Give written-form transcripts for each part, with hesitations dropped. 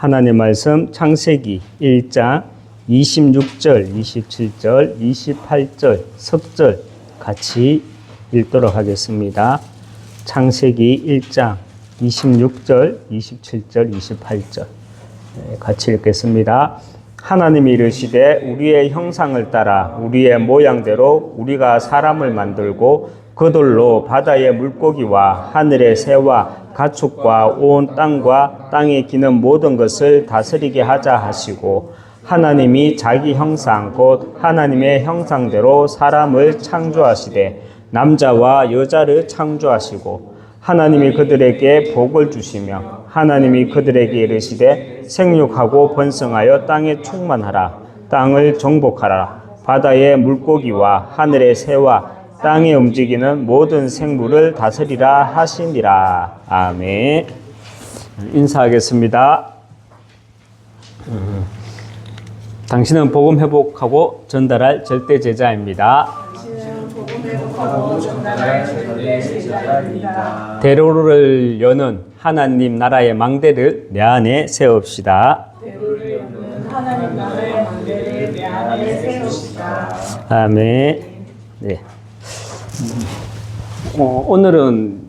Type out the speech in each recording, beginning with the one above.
하나님 말씀 창세기 1장 26절, 27절, 28절, 석절 같이 읽도록 하겠습니다. 창세기 1장 26절, 27절, 28절 같이 읽겠습니다. 하나님이 이르시되 우리의 형상을 따라 우리의 모양대로 우리가 사람을 만들고 그들로 바다의 물고기와 하늘의 새와 가축과 온 땅과 땅에 기는 모든 것을 다스리게 하자 하시고 하나님이 자기 형상 곧 하나님의 형상대로 사람을 창조하시되 남자와 여자를 창조하시고 하나님이 그들에게 복을 주시며 하나님이 그들에게 이르시되 생육하고 번성하여 땅에 충만하라 땅을 정복하라 바다의 물고기와 하늘의 새와 땅에 움직이는 모든 생물을 다스리라 하시니라. 아멘. 인사하겠습니다. 당신은 복음 회복하고 전달할 절대 제자입니다. 대로를 여는 하나님 나라의 망대를 내 안에 세웁시다. 하나님 나라의 망대를 내 안에 세웁시다. 아멘. 네. 오늘은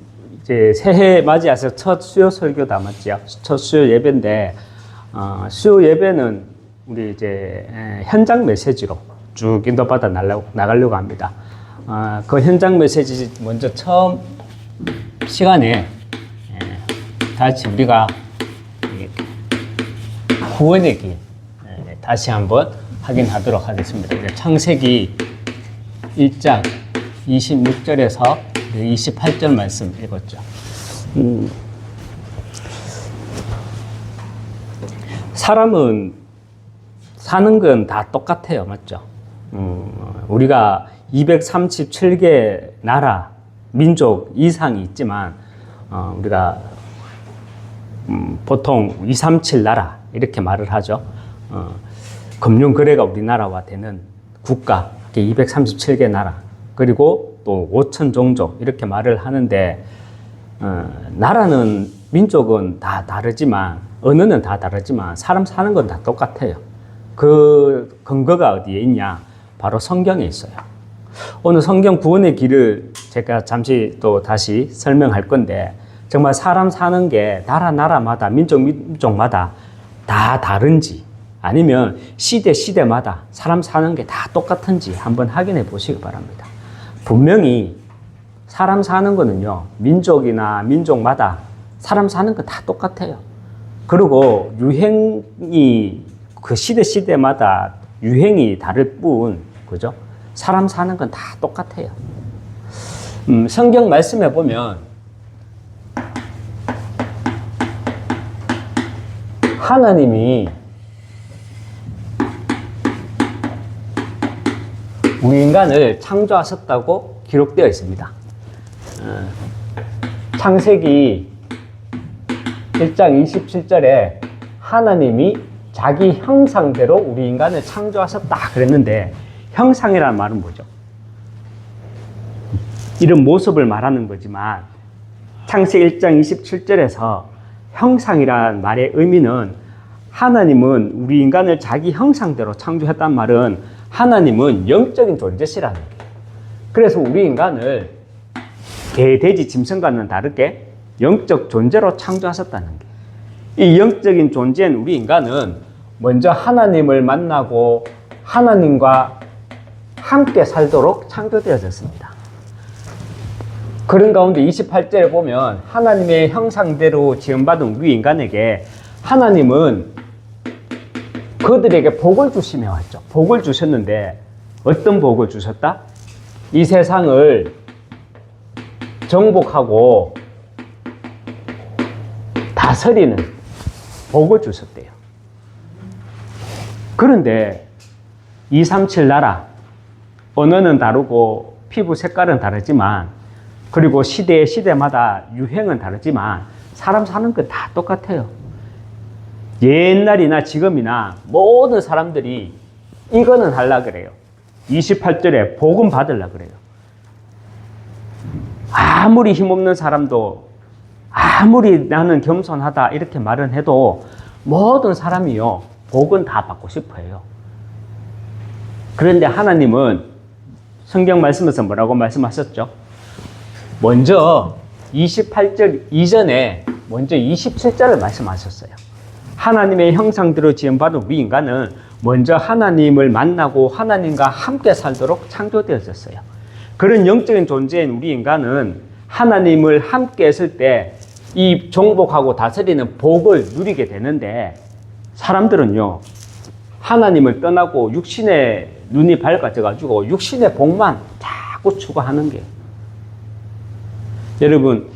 이제 새해 맞이해서 첫 수요 설교다 맞지요? 첫 수요 예배인데 수요 예배는 우리 이제 현장 메시지로 쭉 인도받아 나가려고 합니다. 그 현장 메시지 먼저 처음 시간에 다시 우리가 구원의 길 다시 한번 확인하도록 하겠습니다. 창세기 1장 26절에서 28절 말씀 읽었죠. 사람은 사는 건 다 똑같아요. 맞죠? 우리가 237개 나라, 민족 이상이 있지만 우리가 보통 237 나라 이렇게 말을 하죠. 금융거래가 우리나라와 되는 국가 237개 나라 그리고 또 5천 종족 이렇게 말을 하는데 나라는 민족은 다 다르지만 언어는 다 다르지만 사람 사는 건 다 똑같아요. 그 근거가 어디에 있냐? 바로 성경에 있어요. 오늘 성경 구원의 길을 제가 잠시 또 다시 설명할 건데 정말 사람 사는 게 나라마다 민족마다 다 다른지 아니면 시대마다 사람 사는 게 다 똑같은지 한번 확인해 보시기 바랍니다. 분명히 사람 사는 거는요, 민족이나 민족마다 사람 사는 거 다 똑같아요. 그리고 유행이 그 시대마다 유행이 다를 뿐, 그죠? 사람 사는 건 다 똑같아요. 성경 말씀해 보면 하나님이 우리 인간을 창조하셨다고 기록되어 있습니다. 창세기 1장 27절에 하나님이 자기 형상대로 우리 인간을 창조하셨다 그랬는데 형상이라는 말은 뭐죠? 이런 모습을 말하는 거지만 창세기 1장 27절에서 형상이라는 말의 의미는 하나님은 우리 인간을 자기 형상대로 창조했단 말은 하나님은 영적인 존재시라는 거예요. 그래서 우리 인간을 개, 돼지, 짐승과는 다르게 영적 존재로 창조하셨다는 거예요. 이 영적인 존재인 우리 인간은 먼저 하나님을 만나고 하나님과 함께 살도록 창조되어졌습니다. 그런 가운데 28절에 보면 하나님의 형상대로 지음받은 우리 인간에게 하나님은 그들에게 복을 주시며 왔죠. 복을 주셨는데 어떤 복을 주셨다? 이 세상을 정복하고 다스리는 복을 주셨대요. 그런데 237 나라, 언어는 다르고 피부 색깔은 다르지만 그리고 시대마다 유행은 다르지만 사람 사는 건 다 똑같아요. 옛날이나 지금이나 모든 사람들이 이거는 하려고 그래요. 28절에 복음 받으려고 그래요. 아무리 힘없는 사람도 아무리 나는 겸손하다 이렇게 말은 해도 모든 사람이요, 복은 다 받고 싶어 해요. 그런데 하나님은 성경 말씀에서 뭐라고 말씀하셨죠? 먼저 28절 이전에 먼저 27절을 말씀하셨어요. 하나님의 형상대로 지음받은 우리 인간은 먼저 하나님을 만나고 하나님과 함께 살도록 창조되어졌어요. 그런 영적인 존재인 우리 인간은 하나님을 함께 했을 때 이 정복하고 다스리는 복을 누리게 되는데, 사람들은요, 하나님을 떠나고 육신의 눈이 밝아져가지고 육신의 복만 자꾸 추구하는 게. 여러분,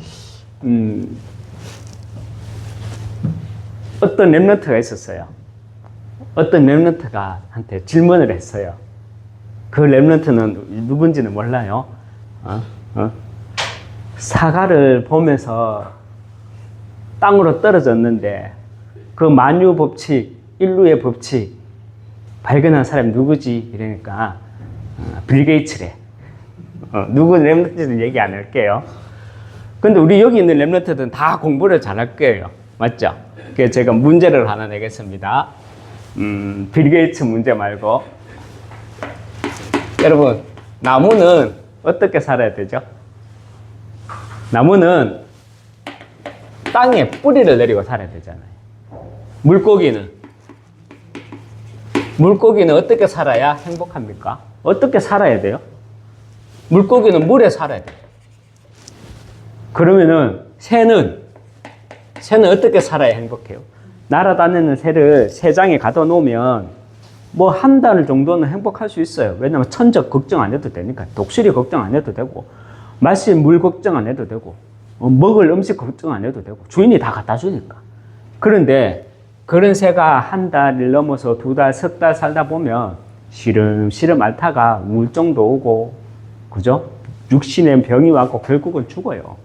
어떤 렘넌트가 있었어요. 어떤 렘넌트가 한테 질문을 했어요. 그 렘넌트는 누군지는 몰라요. 사과를 보면서 땅으로 떨어졌는데 그 만유 법칙, 인류의 법칙 발견한 사람이 누구지? 이러니까 빌 게이츠래. 누구 렘넌트는 얘기 안 할게요. 근데 우리 여기 있는 렘넌트들은 다 공부를 잘할 거예요. 맞죠? 그래서 제가 문제를 하나 내겠습니다. 빌 게이츠 문제 말고. 여러분, 나무는 어떻게 살아야 되죠? 나무는 땅에 뿌리를 내리고 살아야 되잖아요. 물고기는 어떻게 살아야 행복합니까? 어떻게 살아야 돼요? 물고기는 물에 살아야 돼요. 그러면은 새는 어떻게 살아야 행복해요? 날아다니는 새를 새장에 가둬 놓으면 뭐 한 달 정도는 행복할 수 있어요. 왜냐면 천적 걱정 안 해도 되니까. 독수리 걱정 안 해도 되고, 마실 물 걱정 안 해도 되고, 먹을 음식 걱정 안 해도 되고, 주인이 다 갖다 주니까. 그런데 그런 새가 한 달을 넘어서 두 달, 석 달 살다 보면 시름시름 앓다가 우울증도 오고, 그죠? 육신에 병이 왔고 결국은 죽어요.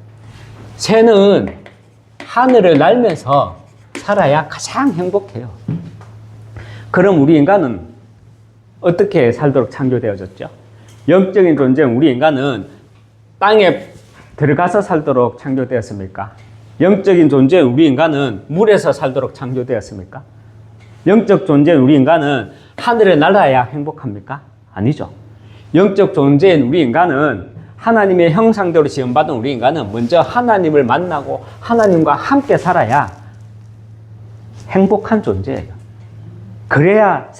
새는 하늘을 날면서 살아야 가장 행복해요. 그럼 우리 인간은 어떻게 살도록 창조되어졌죠? 영적인 존재인 우리 인간은 땅에 들어가서 살도록 창조되었습니까? 영적인 존재인 우리 인간은 물에서 살도록 창조되었습니까? 영적 존재인 우리 인간은 하늘에 날아야 행복합니까? 아니죠. 영적 존재인 우리 인간은 하나님의 형상대로 지음받은 우리 인간은 먼저 하나님을 만나고 하나님과 함께 살아야 행복한 존재예요. 그래야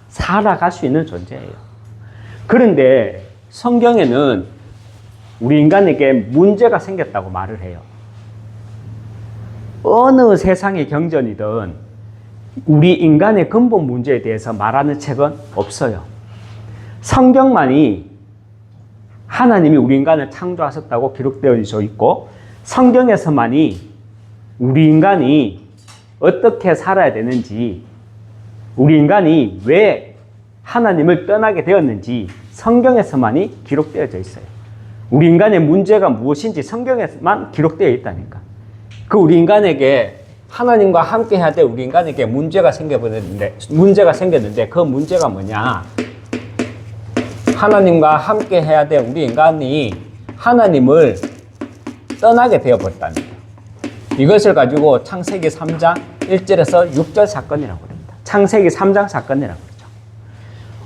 살아갈 수 있는 존재예요. 그런데 성경에는 우리 인간에게 문제가 생겼다고 말을 해요. 어느 세상의 경전이든 우리 인간의 근본 문제에 대해서 말하는 책은 없어요. 성경만이 하나님이 우리 인간을 창조하셨다고 기록되어 있고, 성경에서만이 우리 인간이 어떻게 살아야 되는지, 우리 인간이 왜 하나님을 떠나게 되었는지 성경에서만이 기록되어져 있어요. 우리 인간의 문제가 무엇인지 성경에만 기록되어 있다니까. 그 우리 인간에게 하나님과 함께 해야 될 우리 인간에게 문제가 생겼는데 그 문제가 뭐냐? 하나님과 함께 해야 될 우리 인간이 하나님을 떠나게 되어버렸다는 거예요. 이것을 가지고 창세기 3장 1절에서 6절 사건이라고 합니다. 창세기 3장 사건이라고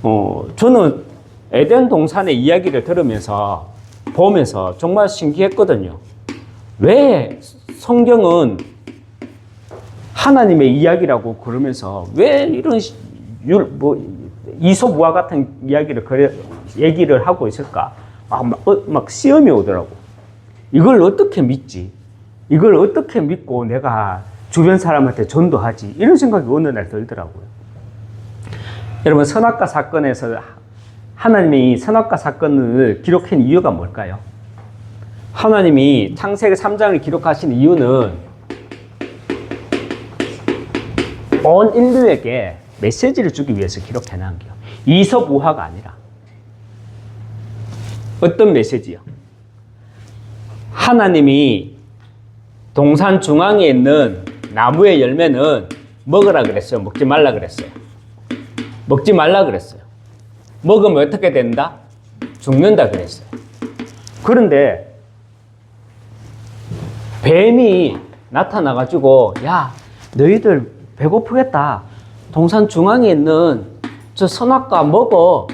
그러죠. 저는 에덴 동산의 이야기를 보면서 정말 신기했거든요. 왜 성경은 하나님의 이야기라고 그러면서 왜 이런 이솝우화 같은 얘기를 하고 있을까? 막 시험이 오더라고. 이걸 어떻게 믿지? 이걸 어떻게 믿고 내가 주변 사람한테 전도하지? 이런 생각이 어느 날 들더라고요. 여러분, 선악과 사건에서 하나님이 선악과 사건을 기록한 이유가 뭘까요? 하나님이 창세기 3장을 기록하신 이유는 온 인류에게 메시지를 주기 위해서 기록해놓은 거예요. 이솝우화가 아니라. 어떤 메시지요? 하나님이 동산 중앙에 있는 나무의 열매는 먹으라 그랬어요? 먹지 말라 그랬어요? 먹지 말라 그랬어요. 먹으면 어떻게 된다? 죽는다 그랬어요. 그런데 뱀이 나타나가지고, 야, 너희들 배고프겠다. 동산 중앙에 있는 저 선악과 먹어.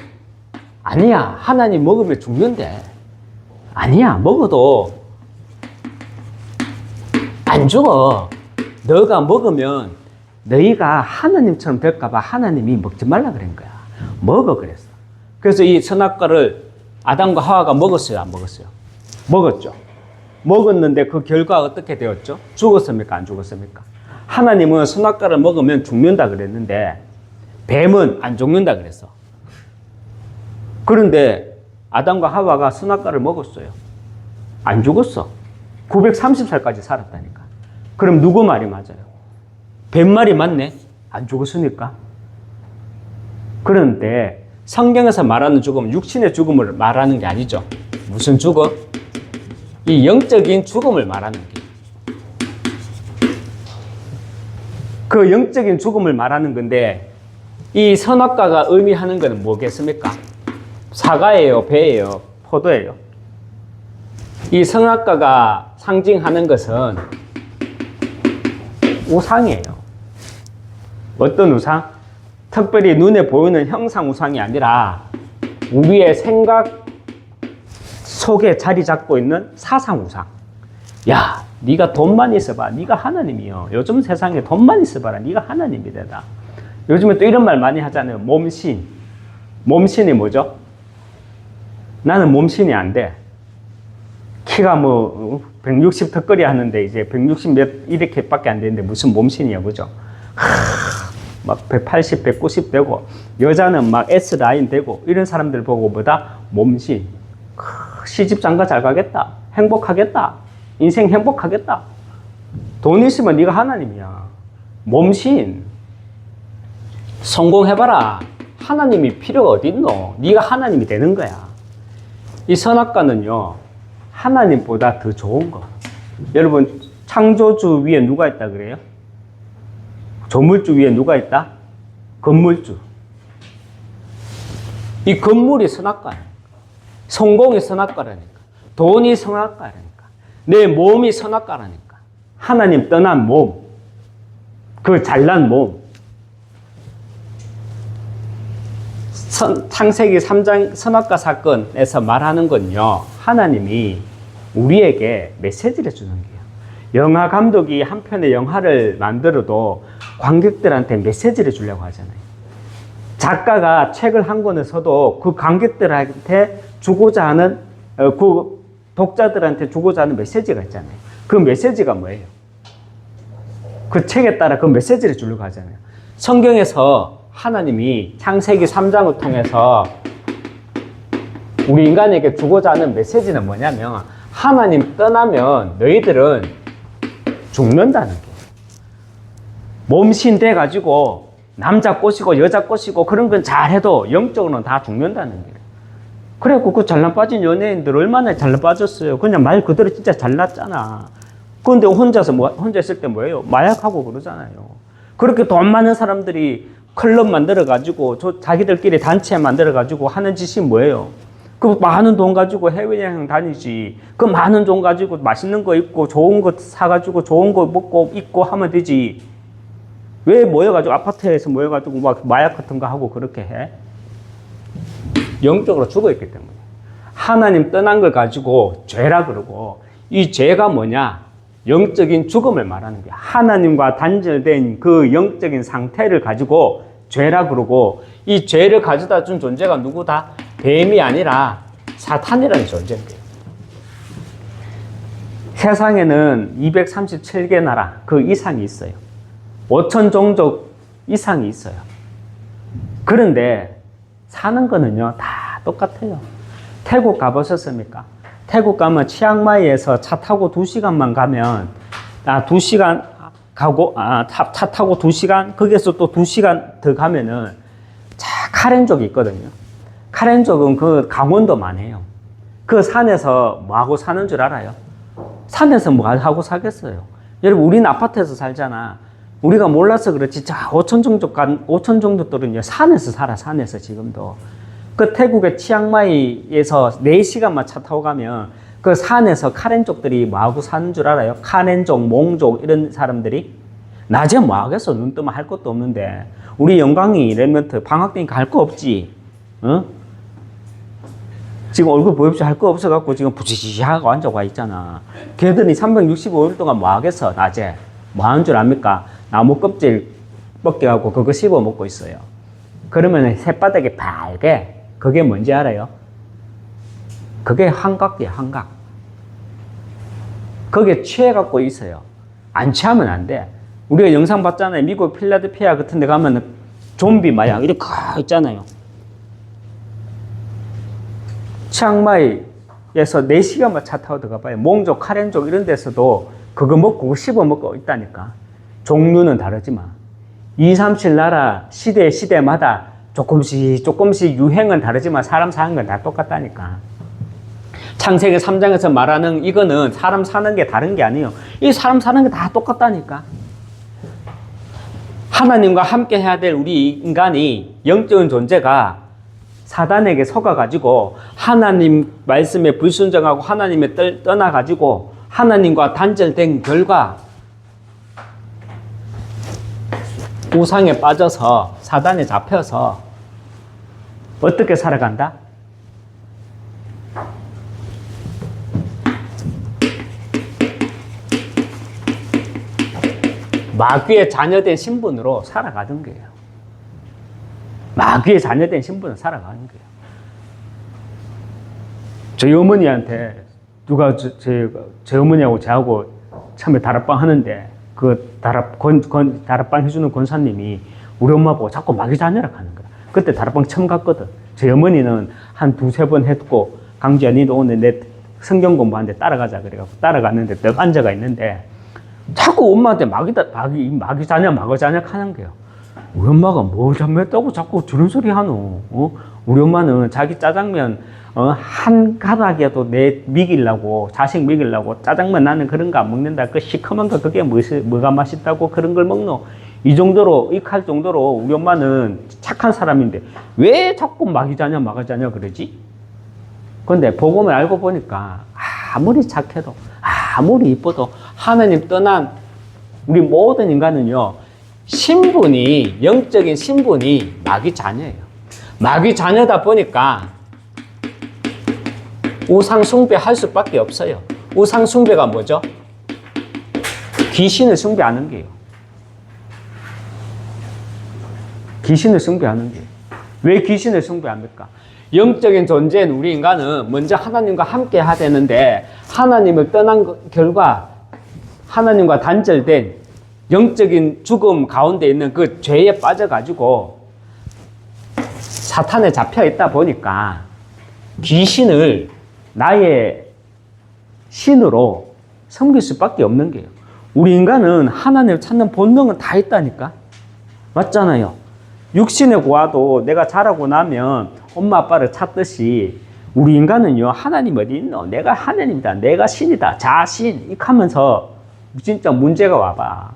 아니야. 하나님 먹으면 죽는데. 아니야. 먹어도 안 죽어. 너가 먹으면 너희가 하나님처럼 될까봐 하나님이 먹지 말라 그런 거야. 먹어 그랬어. 그래서 이 선악과를 아담과 하와가 먹었어요? 안 먹었어요? 먹었죠. 먹었는데 그 결과 어떻게 되었죠? 죽었습니까? 안 죽었습니까? 하나님은 선악과를 먹으면 죽는다 그랬는데 뱀은 안 죽는다 그랬어. 그런데 아담과 하와가 선악과를 먹었어요. 안 죽었어. 930살까지 살았다니까. 그럼 누구 말이 맞아요? 뱀 말이 맞네? 안 죽었으니까. 그런데 성경에서 말하는 죽음은 육신의 죽음을 말하는 게 아니죠. 무슨 죽음? 이 영적인 죽음을 말하는 게. 그 영적인 죽음을 말하는 건데 이 선악과가 의미하는 것은 뭐겠습니까? 사과예요? 배예요? 포도예요? 이 선악과가 상징하는 것은 우상이에요. 어떤 우상? 특별히 눈에 보이는 형상 우상이 아니라 우리의 생각 속에 자리 잡고 있는 사상 우상. 야, 네가 돈만 있어봐. 네가 하나님이요. 요즘 세상에 돈만 있어봐라. 네가 하나님이 되다. 요즘에 또 이런 말 많이 하잖아요. 몸신. 몸신이 뭐죠? 나는 몸신이 안 돼. 키가 뭐 160 턱걸이 하는데 이제 160 몇 이렇게밖에 안 되는데 무슨 몸신이야, 그죠? 막 180, 190 되고 여자는 막 S 라인 되고 이런 사람들 보고 보다 몸신. 시집 장가 잘 가겠다. 행복하겠다. 인생 행복하겠다. 돈 있으면 네가 하나님이야. 몸신. 성공해봐라. 하나님이 필요가 어디 있노? 네가 하나님이 되는 거야. 이 선악과는요, 하나님보다 더 좋은 거. 여러분, 창조주 위에 누가 있다 그래요? 조물주 위에 누가 있다? 건물주. 이 건물이 선악과야. 성공이 선악과라니까. 돈이 선악과라니까. 내 몸이 선악과라니까. 하나님 떠난 몸. 그 잘난 몸. 창세기 3장 선악과 사건에서 말하는 건요, 하나님이 우리에게 메시지를 주는 거예요. 영화 감독이 한 편의 영화를 만들어도 관객들한테 메시지를 주려고 하잖아요. 작가가 책을 한 권을 써도 그 관객들한테 주고자 하는, 그 독자들한테 주고자 하는 메시지가 있잖아요. 그 메시지가 뭐예요? 그 책에 따라 그 메시지를 주려고 하잖아요. 성경에서 하나님이 창세기 3장을 통해서 우리 인간에게 주고자 하는 메시지는 뭐냐면, 하나님 떠나면 너희들은 죽는다는 거예요. 몸신 돼가지고 남자 꼬시고 여자 꼬시고 그런 건 잘해도 영적으로는 다 죽는다는 거예요. 그래갖고 그 잘난 빠진 연예인들 얼마나 잘난 빠졌어요. 그냥 말 그대로 진짜 잘났잖아. 그런데 혼자 있을 때 뭐예요? 마약하고 그러잖아요. 그렇게 돈 많은 사람들이 클럽 만들어가지고 자기들끼리 단체 만들어가지고 하는 짓이 뭐예요? 그 많은 돈 가지고 해외여행 다니지. 그 많은 돈 가지고 맛있는 거 입고 좋은 거 사가지고 좋은 거 먹고 입고 하면 되지. 왜 모여가지고 아파트에서 모여가지고 막 마약 같은 거 하고 그렇게 해? 영적으로 죽어있기 때문에. 하나님 떠난 걸 가지고 죄라 그러고, 이 죄가 뭐냐? 영적인 죽음을 말하는 거야. 하나님과 단절된 그 영적인 상태를 가지고 죄라 그러고, 이 죄를 가져다 준 존재가 누구다? 뱀이 아니라 사탄이라는 존재인 거예요. 세상에는 237개 나라 그 이상이 있어요. 5천 종족 이상이 있어요. 그런데 사는 거는요 다 똑같아요. 태국 가보셨습니까? 태국 가면 치앙마이에서 차 타고 2시간만 가면 2시간 가고 차 타고 2시간, 거기에서 또 2시간 더 가면은 카렌족이 있거든요. 카렌족은 그 강원도만 해요. 그 산에서 뭐 하고 사는 줄 알아요? 산에서 뭐 하고 살겠어요? 여러분, 우리는 아파트에서 살잖아. 우리가 몰라서 그렇지. 자, 5천 종족들은요 산에서 살아. 산에서 지금도. 그 태국의 치앙마이에서 4시간만 차 타고 가면 그 산에서 카렌족들이 뭐하고 사는 줄 알아요? 카렌족, 몽족 이런 사람들이 낮에 뭐 하겠어? 눈 뜨면 할 것도 없는데. 우리 영광이 랩런트 방학 때니까 할 거 없지. 어? 지금 얼굴 보입시오 할 거 없어갖고 지금 부지시하고 앉아와 있잖아. 걔들이 365일 동안 뭐 하겠어? 낮에. 뭐 하는 줄 압니까? 나무 껍질 벗겨갖고 그거 씹어 먹고 있어요. 그러면 햇바닥이 밝게. 그게 뭔지 알아요? 그게 환각이에요, 환각. 거기에 취해갖고 있어요. 안 취하면 안 돼. 우리가 영상 봤잖아요. 미국 필라델피아 같은 데 가면 좀비 마약 이렇게 있잖아요. 치앙마이에서 4시간만 차 타고 들어가봐요. 몽족, 카렌족 이런 데서도 그거 먹고 그거 씹어 먹고 있다니까. 종류는 다르지만 2, 3, 7 나라 시대마다 조금씩 유행은 다르지만 사람 사는 건 다 똑같다니까. 창세기 3장에서 말하는 이거는 사람 사는 게 다른 게 아니에요. 이 사람 사는 게 다 똑같다니까. 하나님과 함께 해야 될 우리 인간이 영적인 존재가 사단에게 속아가지고 하나님 말씀에 불순종하고 하나님에 떠나가지고 하나님과 단절된 결과 우상에 빠져서 사단에 잡혀서 어떻게 살아간다? 마귀의 자녀된 신분으로 살아가는 거예요. 마귀의 자녀된 신분으로 살아가는 거예요. 저희 어머니한테 누가 제 어머니하고 저하고 처음에 다락방 하는데 그 다락방 해주는 권사님이 우리 엄마 보고 자꾸 마귀 자녀라 하는 거야. 그때 다락방 처음 갔거든. 제 어머니는 한 2-3번 했고 강지야 니도 오늘 내 성경 공부하는데 따라가자 그래갖고 따라갔는데 내가 앉아가 있는데 자꾸 엄마한테 마귀 자녀 하는 거예요. 우리 엄마가 뭘 잘못했다고 자꾸 저런 소리 하노? 우리 엄마는 자기 짜장면 한 가닥이라도 먹이려고 자식 먹이려고 짜장면 나는 그런 거 안 먹는다. 그 시커먼 거 그게 뭐가 맛있다고 그런 걸 먹노? 이 정도로 익할 정도로 우리 엄마는 착한 사람인데 왜 자꾸 마귀 자녀 그러지? 근데 복음을 알고 보니까 아무리 착해도 아무리 이뻐도 하나님 떠난 우리 모든 인간은요 신분이 영적인 신분이 마귀 자녀예요. 마귀 자녀다 보니까 우상 숭배할 수밖에 없어요. 우상 숭배가 뭐죠? 귀신을 숭배하는 거예요. 귀신을 숭배하는 거예요. 왜 귀신을 숭배합니까? 영적인 존재인 우리 인간은 먼저 하나님과 함께 해야 되는데 하나님을 떠난 결과 하나님과 단절된 영적인 죽음 가운데 있는 그 죄에 빠져가지고 사탄에 잡혀 있다 보니까 귀신을 나의 신으로 섬길 수밖에 없는 거예요. 우리 인간은 하나님을 찾는 본능은 다 있다니까. 맞잖아요. 육신의 고아도 내가 자라고 나면 엄마 아빠를 찾듯이 우리 인간은요 하나님 어디 있노? 내가 하나님이다. 내가 신이다. 자신 이렇게 하면서 진짜 문제가 와봐.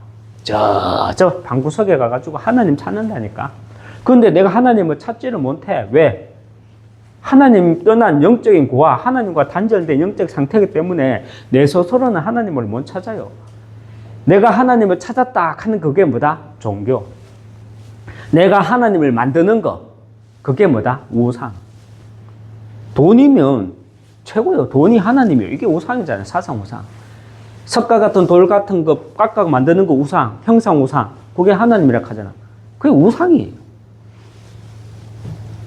저 방구석에 가가지고 하나님 찾는다니까. 그런데 내가 하나님을 찾지를 못해. 왜? 하나님 떠난 영적인 고아, 하나님과 단절된 영적 상태이기 때문에 내 스스로는 하나님을 못 찾아요. 내가 하나님을 찾았다 하는 그게 뭐다? 종교. 내가 하나님을 만드는 거, 그게 뭐다? 우상. 돈이면 최고예요. 돈이 하나님이에요. 이게 우상이잖아요. 사상 우상. 석가 같은 돌 같은 거 깎아 만드는 거 우상, 형상 우상. 그게 하나님이라고 하잖아. 그게 우상이에요.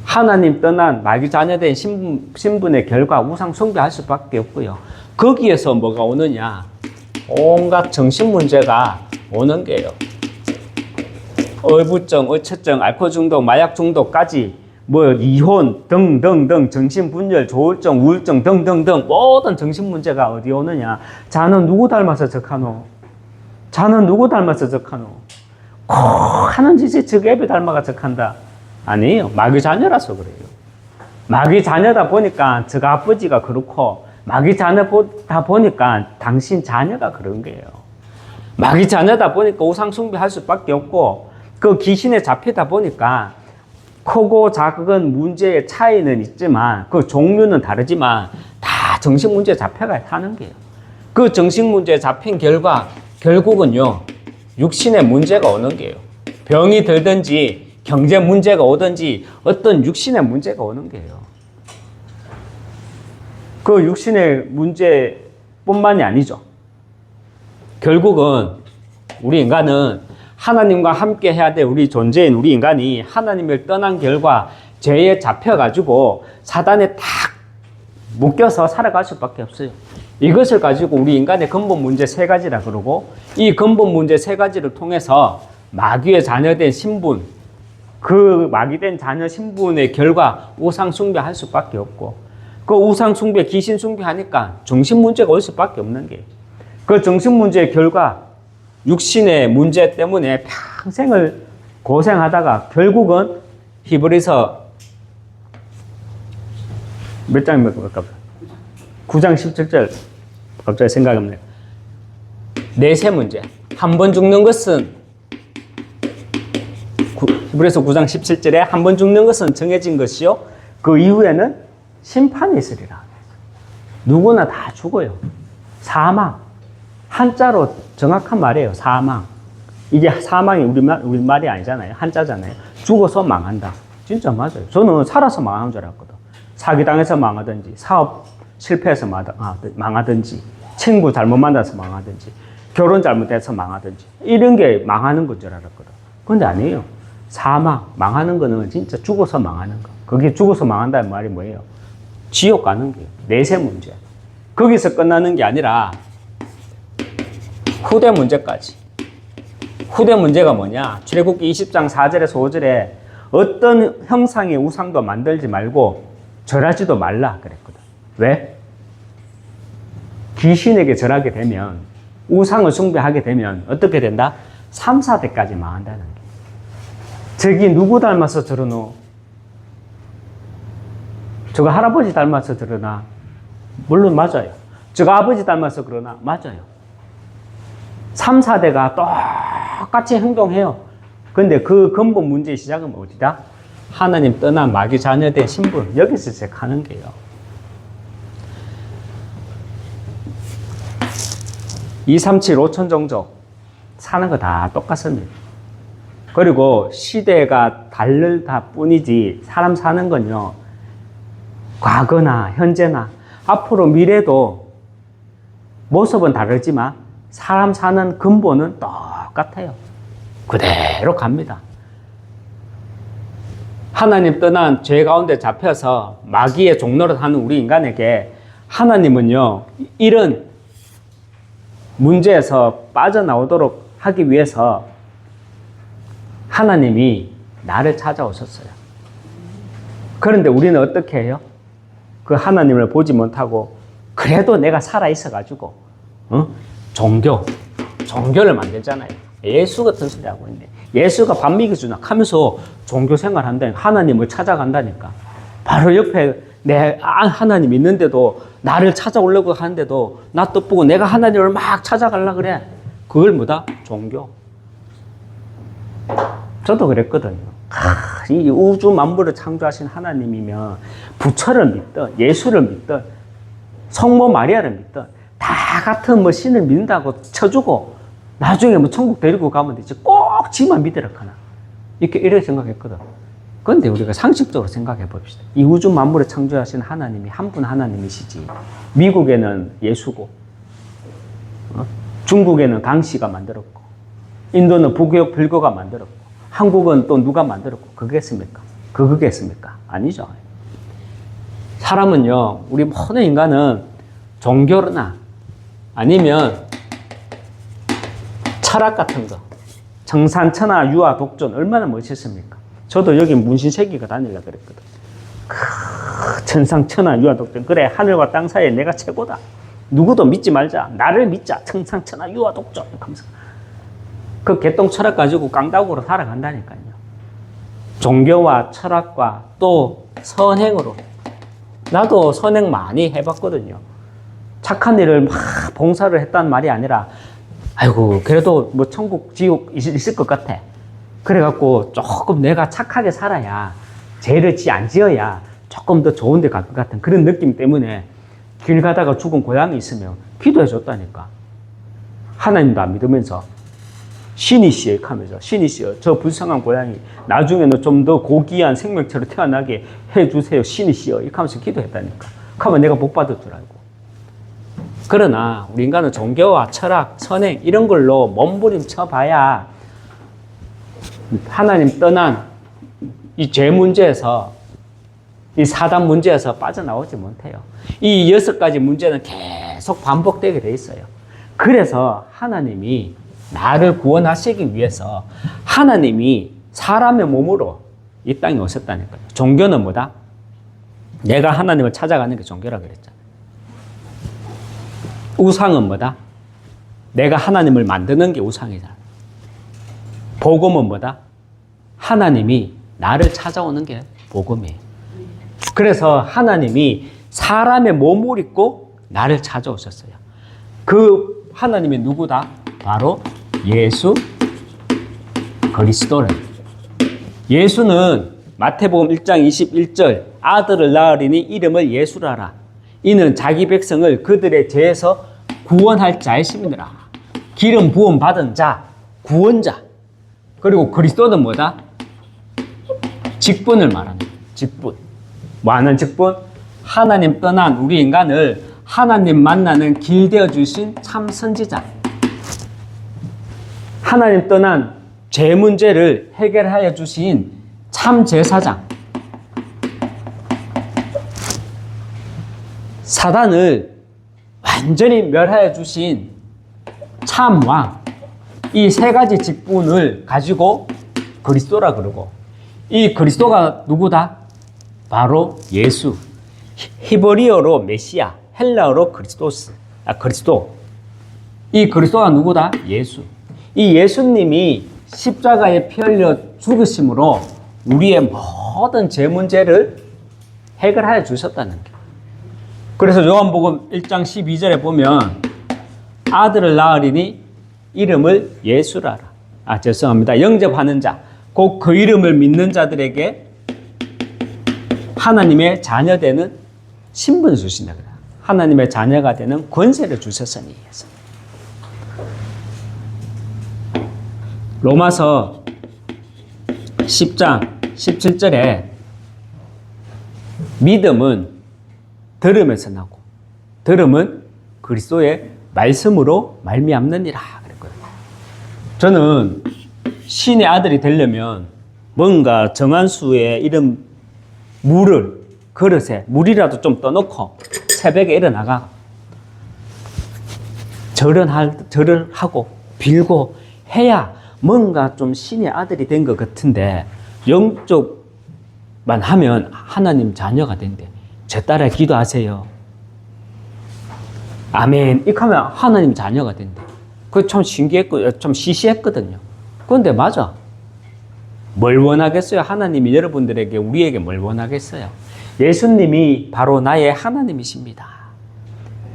하나님 떠난 마귀 자녀된 신분의 결과 우상 숭배할 수밖에 없고요. 거기에서 뭐가 오느냐? 온갖 정신 문제가 오는 게요. 의부증, 의처증, 알코올 중독, 마약 중독까지 뭐 이혼 등등등 정신분열, 조울증, 우울증 등등등 모든 정신 문제가 어디 오느냐? 자는 누구 닮아서 적하노? 자는 누구 닮아서 적하노? 꼭 하는 짓이 저 애비 닮아가 적한다. 아니에요. 마귀 자녀라서 그래요. 마귀 자녀다 보니까 저 아버지가 그렇고 마귀 자녀다 보니까 당신 자녀가 그런 거예요. 마귀 자녀다 보니까 우상 숭배할 수밖에 없고 그 귀신에 잡히다 보니까 크고 작은 문제의 차이는 있지만 그 종류는 다르지만 다 정신 문제에 잡혀가 사는 거예요. 그 정신 문제에 잡힌 결과 결국은요 육신에 문제가 오는 게요. 병이 들든지 경제 문제가 오든지 어떤 육신의 문제가 오는 게요. 그 육신의 문제뿐만이 아니죠. 결국은 우리 인간은 하나님과 함께 해야 될 우리 존재인 우리 인간이 하나님을 떠난 결과 죄에 잡혀가지고 사단에 딱 묶여서 살아갈 수밖에 없어요. 이것을 가지고 우리 인간의 근본 문제 세 가지라 그러고, 이 근본 문제 세 가지를 통해서 마귀의 자녀된 신분, 그 마귀된 자녀 신분의 결과 우상 숭배할 수밖에 없고, 그 우상 숭배, 귀신 숭배하니까 정신 문제가 올 수밖에 없는 게, 그 정신 문제의 결과 육신의 문제 때문에 평생을 고생하다가 결국은 히브리서 몇 장입니까? 9장 17절 갑자기 생각합니다. 내세 문제. 한 번 죽는 것은, 히브리서 9장 17절에 한 번 죽는 것은 정해진 것이요, 그 이후에는 심판이 있으리라. 누구나 다 죽어요. 사망. 한자로 정확한 말이에요. 사망. 이게 사망이 우리말이 아니잖아요. 한자잖아요. 죽어서 망한다. 진짜 맞아요. 저는 살아서 망하는 줄 알았거든. 사기당해서 망하든지, 사업 실패해서 망하든지, 친구 잘못 만나서 망하든지, 결혼 잘못해서 망하든지, 이런 게 망하는 건 줄 알았거든. 근데 아니에요. 사망, 망하는 거는 진짜 죽어서 망하는 거. 그게 죽어서 망한다는 말이 뭐예요? 지옥 가는 게 내세 문제. 거기서 끝나는 게 아니라 후대 문제까지. 후대 문제가 뭐냐? 출애굽기 20장 4절에서 5절에 어떤 형상의 우상도 만들지 말고 절하지도 말라 그랬거든. 왜? 귀신에게 절하게 되면, 우상을 숭배하게 되면 어떻게 된다? 3, 4대까지 망한다는 게. 저기 누구 닮아서 저러노? 저거 할아버지 닮아서 저러나? 물론 맞아요. 저거 아버지 닮아서 그러나? 맞아요. 3, 4대가 똑같이 행동해요. 근데 그 근본 문제의 시작은 어디다? 하나님 떠난 마귀 자녀된 신분, 여기서 시작하는 게요. 237, 5천 종족 사는 거 다 똑같습니다. 그리고 시대가 다르다 뿐이지 사람 사는 건요, 과거나 현재나 앞으로 미래도 모습은 다르지만 사람 사는 근본은 똑같아요. 그대로 갑니다. 하나님 떠난 죄 가운데 잡혀서 마귀의 종노릇 하는 우리 인간에게 하나님은요, 이런 문제에서 빠져나오도록 하기 위해서 하나님이 나를 찾아오셨어요. 그런데 우리는 어떻게 해요? 그 하나님을 보지 못하고 그래도 내가 살아있어가지고 종교를 만들잖아요. 예수 같은 소리 하고 있네. 예수가 밥 먹여주나 하면서 종교 생활한다니까. 하나님을 찾아간다니까. 바로 옆에 내 하나님 있는데도 나를 찾아오려고 하는데도 나 뜻보고 내가 하나님을 막 찾아가려고 그래. 그걸 뭐다? 종교. 저도 그랬거든요. 이 우주 만물을 창조하신 하나님이면 부처를 믿든 예수를 믿든 성모 마리아를 믿든 다 같은 뭐 신을 믿는다고 쳐주고 나중에 뭐 천국 데리고 가면 되지. 꼭 지만 믿으라 하나. 이렇게 생각했거든. 그런데 우리가 상식적으로 생각해 봅시다. 이 우주 만물을 창조하신 하나님이 한 분 하나님이시지. 미국에는 예수고, 중국에는 강씨가 만들었고, 인도는 불교가 만들었고, 한국은 또 누가 만들었고, 그거겠습니까? 그거겠습니까? 아니죠. 사람은요, 우리 모든 인간은 종교나 아니면 철학 같은 거, 정산천하 유아 독존 얼마나 멋있습니까? 저도 여기 문신새기가 다니려고 그랬거든. 천상천하 유아 독존. 그래, 하늘과 땅 사이에 내가 최고다. 누구도 믿지 말자. 나를 믿자. 천상천하 유아 독존. 하면서 그 개똥 철학 가지고 깡다구로 살아간다니까요. 종교와 철학과 또 선행으로. 나도 선행 많이 해봤거든요. 착한 일을 막 봉사를 했다는 말이 아니라, 아이고, 그래도 뭐 천국, 지옥 있을 것 같아. 그래갖고 조금 내가 착하게 살아야, 죄를 안 지어야 조금 더 좋은 데 갈 것 같은 그런 느낌 때문에 길 가다가 죽은 고양이 있으면 기도해 줬다니까. 하나님도 안 믿으면서 신이시여 하면서 신이시여 저 불쌍한 고양이 나중에는 좀 더 고귀한 생명체로 태어나게 해주세요 신이시여 이렇게 하면서 기도했다니까. 그러면 내가 복 받을 줄 알고. 그러나 우리 인간은 종교와 철학, 선행 이런 걸로 몸부림쳐 봐야 하나님 떠난 이 죄 문제에서 이 사단 문제에서 빠져나오지 못해요. 이 6가지 문제는 계속 반복되게 돼 있어요. 그래서 하나님이 나를 구원하시기 위해서 하나님이 사람의 몸으로 이 땅에 오셨다니까요. 종교는 뭐다? 내가 하나님을 찾아가는 게 종교라고 그랬잖아요. 우상은 뭐다? 내가 하나님을 만드는 게 우상이잖아. 복음은 뭐다? 하나님이 나를 찾아오는 게 복음이에요. 그래서 하나님이 사람의 몸을 입고 나를 찾아오셨어요. 그 하나님이 누구다? 바로 예수 그리스도를. 예수는 마태복음 1장 21절 아들을 낳으리니 이름을 예수라라. 이는 자기 백성을 그들의 죄에서 구원할 자이심이니라. 기름 부음 받은 자, 구원자. 그리고 그리스도는 뭐다? 직분을 말합니다. 직분. 뭐 하는 직분? 하나님 떠난 우리 인간을 하나님 만나는 길 되어 주신 참 선지자. 하나님 떠난 죄 문제를 해결하여 주신 참 제사장. 사단을 완전히 멸하여 주신 참 왕. 이 3가지 직분을 가지고 그리스도라 그러고, 이 그리스도가 누구다? 바로 예수. 히브리어로 메시아, 헬라어로 그리스도. 이 그리스도가 누구다? 예수. 이 예수님이 십자가에 피 흘려 죽으심으로 우리의 모든 죄 문제를 해결하여 주셨다는 게. 그래서 요한복음 1장 12절에 보면 아들을 낳으리니 이름을 예수라라. 죄송합니다. 영접하는 자, 곧 그 이름을 믿는 자들에게 하나님의 자녀되는 신분을 주신다. 하나님의 자녀가 되는 권세를 주셨으니. 로마서 10장 17절에 믿음은 들음에서 나고 들음은 그리스도의 말씀으로 말미암느니라 그랬거든요. 저는 신의 아들이 되려면 뭔가 정한 수의 이런 물을 그릇에 물이라도 좀 떠놓고 새벽에 일어나가 절을 하고 빌고 해야 뭔가 좀 신의 아들이 된 것 같은데, 영적만 하면 하나님 자녀가 된대. 제 따라 기도하세요. 아멘. 이렇게 하면 하나님 자녀가 된대. 그거 참 신기했고, 좀 시시했거든요. 그런데 맞아. 뭘 원하겠어요? 하나님이 여러분들에게, 우리에게 뭘 원하겠어요? 예수님이 바로 나의 하나님이십니다.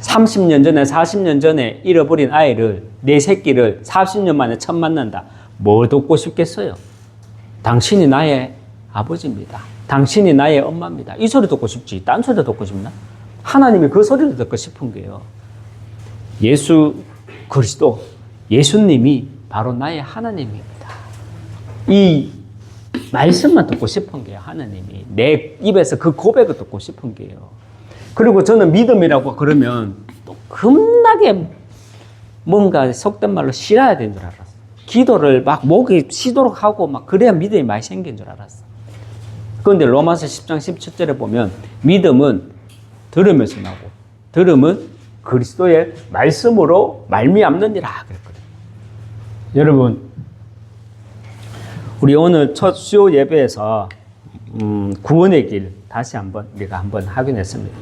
30년 전에, 40년 전에 잃어버린 아이를, 내 새끼를 40년 만에 처음 만난다. 뭘 돕고 싶겠어요? 당신이 나의 아버지입니다. 당신이 나의 엄마입니다. 이 소리 듣고 싶지. 딴 소리 듣고 싶나? 하나님이 그 소리를 듣고 싶은 거예요. 예수 그리스도, 예수님이 바로 나의 하나님입니다. 이 말씀만 듣고 싶은 거예요. 하나님이 내 입에서 그 고백을 듣고 싶은 거예요. 그리고 저는 믿음이라고 그러면 또 겁나게 뭔가 속된 말로 싫어야 되는 줄 알았어. 기도를 막 목이 쉬도록 하고 막 그래야 믿음이 많이 생긴 줄 알았어. 그런데 로마서 10장 17절에 보면 믿음은 들음에서 나고 들음은 그리스도의 말씀으로 말미암느니라 그랬거든요. 여러분, 우리 오늘 첫 수요 예배에서 구원의 길 다시 한번 우리가 한번 확인했습니다.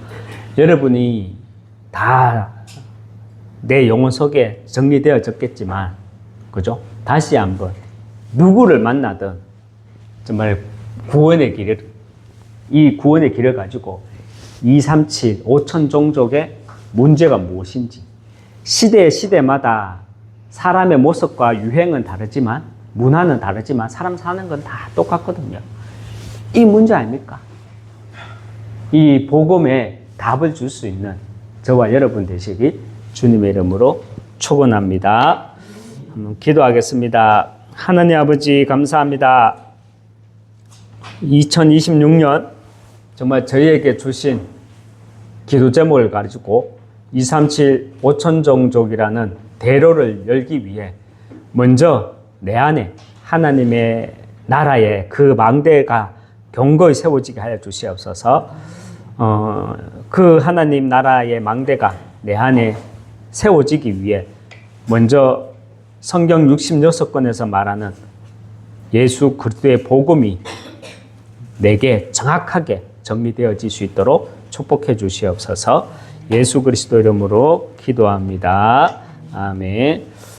여러분이 다 내 영혼 속에 정리되어졌겠지만, 그죠? 다시 한번 누구를 만나든 정말 구원의 길을, 이 구원의 길을 가지고 237, 5천 종족의 문제가 무엇인지, 시대마다 사람의 모습과 유행은 다르지만, 문화는 다르지만 사람 사는 건 다 똑같거든요. 이 문제 아닙니까? 이 복음에 답을 줄 수 있는 저와 여러분 되시기 주님의 이름으로 축원합니다. 기도하겠습니다. 하나님 아버지 감사합니다. 2026년 정말 저희에게 주신 기도 제목을 가지고 237 5천종족이라는 대로를 열기 위해 먼저 내 안에 하나님의 나라의 그 망대가 견고히 세워지게 하여 주시옵소서. 그 하나님 나라의 망대가 내 안에 세워지기 위해 먼저 성경 66권에서 말하는 예수 그리스도의 복음이 내게 정확하게 정리되어질 수 있도록 축복해 주시옵소서. 예수 그리스도 이름으로 기도합니다. 아멘.